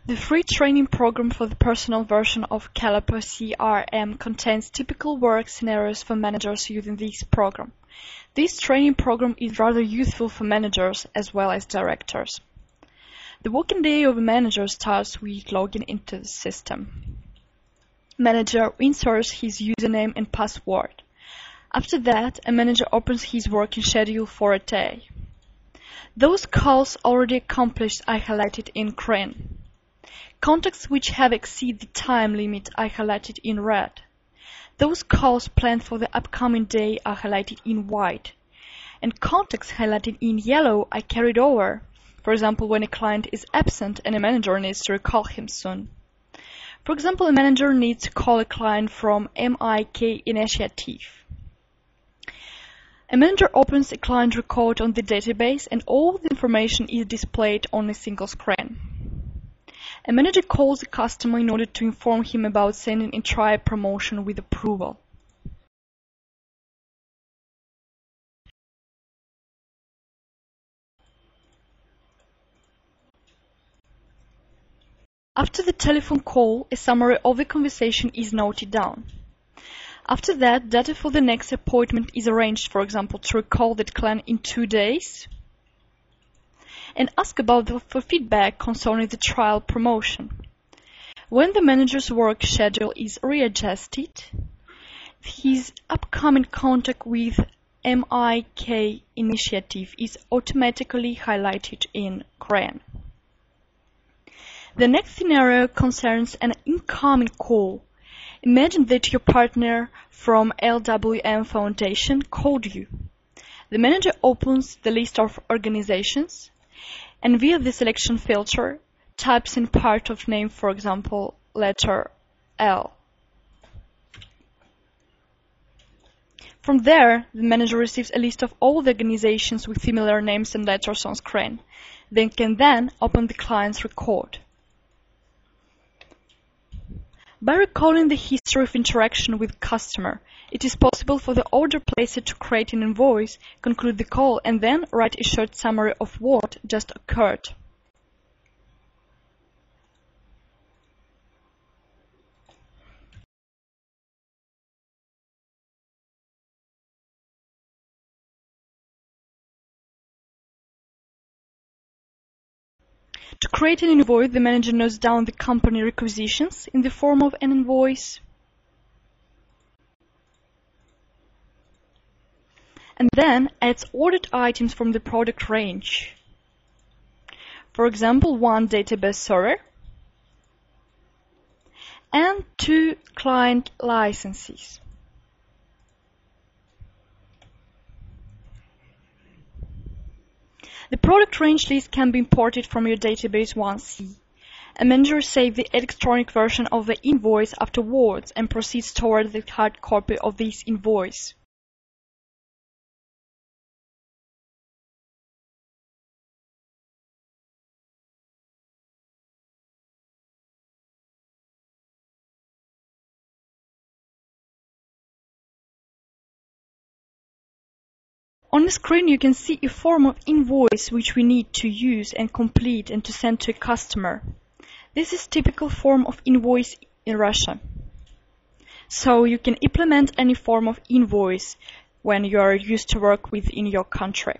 The free training program for the personal version of Galloper CRM contains typical work scenarios for managers using this program. This training program is rather useful for managers as well as directors. The working day of a manager starts with logging into the system. Manager inserts his username and password. After that, a manager opens his working schedule for a day. Those calls already accomplished are highlighted in green. Contacts which have exceeded the time limit are highlighted in red. Those calls planned for the upcoming day are highlighted in white. And contacts highlighted in yellow are carried over, for example, when a client is absent and a manager needs to recall him soon. For example, a manager needs to call a client from MIK initiative. A manager opens a client record on the database and all the information is displayed on a single screen. A manager calls a customer in order to inform him about sending a trial promotion with approval. After the telephone call, a summary of the conversation is noted down. After that, data for the next appointment is arranged, for example, to recall that client in 2 days and ask for feedback concerning the trial promotion. When the manager's work schedule is readjusted, his upcoming contact with MIK initiative is automatically highlighted in green. The next scenario concerns an incoming call. Imagine that your partner from LWM Foundation called you. The manager opens the list of organizations and via the selection filter types in part of name, for example, letter L. From there, the manager receives a list of all the organizations with similar names and letters on screen. They can then open the client's record. By recalling the history of interaction with customer, it is possible for the order placer to create an invoice, conclude the call, and then write a short summary of what just occurred. To create an invoice, the manager notes down the company requisitions in the form of an invoice and then adds ordered items from the product range. For example, 1 database server and 2 client licenses. The product range list can be imported from your database 1C. A manager saves the electronic version of the invoice afterwards and proceeds toward the hard copy of this invoice. On the screen you can see a form of invoice which we need to use and complete and to send to a customer. This is typical form of invoice in Russia. So you can implement any form of invoice when you are used to work within your country.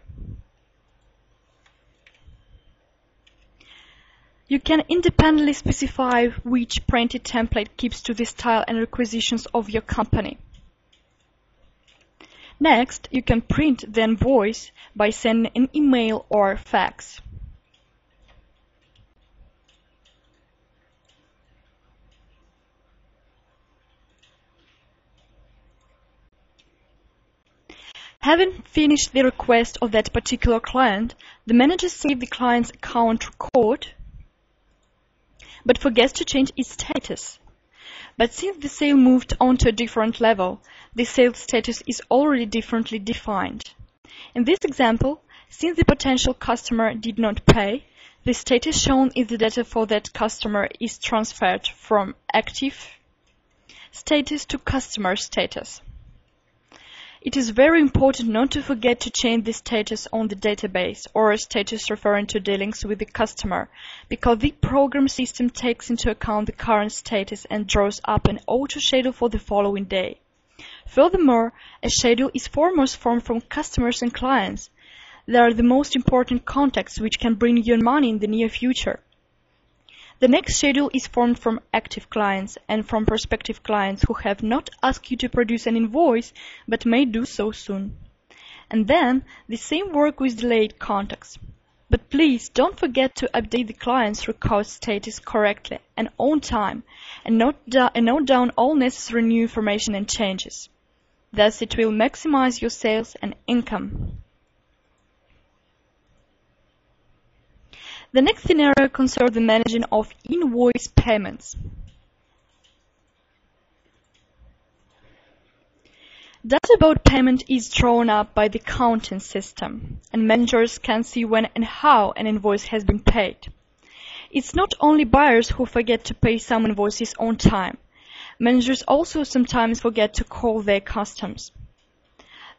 You can independently specify which printed template keeps to the style and requisitions of your company. Next, you can print the invoice by sending an email or fax. Having finished the request of that particular client, the manager saves the client's account record, but forgets to change its status. But since the sale moved on to a different level, the sales status is already differently defined. In this example, since the potential customer did not pay, the status shown in the data for that customer is transferred from active status to customer status. It is very important not to forget to change the status on the database or a status referring to dealings with the customer, because the program system takes into account the current status and draws up an auto schedule for the following day. Furthermore, a schedule is foremost formed from customers and clients. They are the most important contacts which can bring you money in the near future. The next schedule is formed from active clients and from prospective clients who have not asked you to produce an invoice but may do so soon. And then the same work with delayed contacts. But please don't forget to update the client's record status correctly and on time, and note down all necessary new information and changes. Thus it will maximize your sales and income. The next scenario concerns the managing of invoice payments. Data about payment is drawn up by the accounting system, and managers can see when and how an invoice has been paid. It's not only buyers who forget to pay some invoices on time. Managers also sometimes forget to call their customers.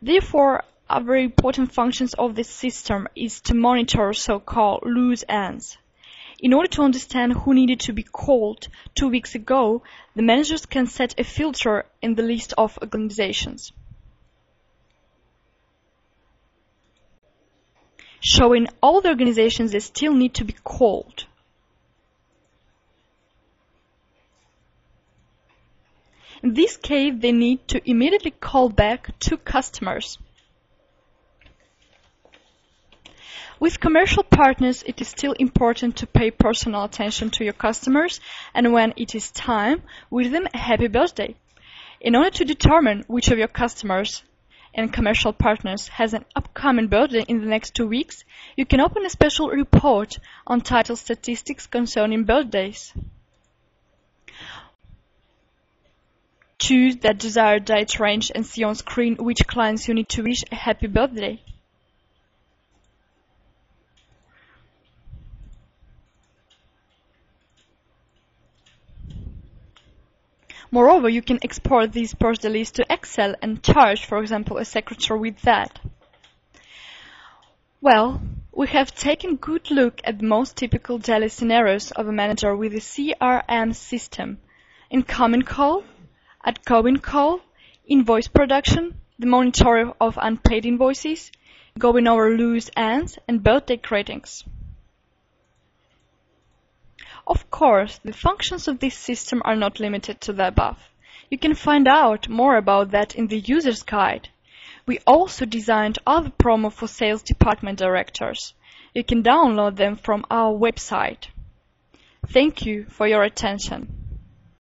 Therefore, a very important function of this system is to monitor so-called loose ends. In order to understand who needed to be called 2 weeks ago, the managers can set a filter in the list of organizations, showing all the organizations that still need to be called. In this case, they need to immediately call back 2 customers. With commercial partners, it is still important to pay personal attention to your customers, and when it is time, wish them a happy birthday. In order to determine which of your customers and commercial partners has an upcoming birthday in the next 2 weeks, you can open a special report entitled Statistics Concerning Birthdays. Choose that desired date range and see on screen which clients you need to wish a happy birthday. Moreover, you can export these birthday lists to Excel and charge, for example, a secretary with that. Well, we have taken a good look at the most typical daily scenarios of a manager with a CRM system: incoming call, outgoing call, invoice production, the monitoring of unpaid invoices, going over loose ends, and birthday greetings. Of course, the functions of this system are not limited to the above. You can find out more about that in the user's guide. We also designed other promo for sales department directors. You can download them from our website. Thank you for your attention.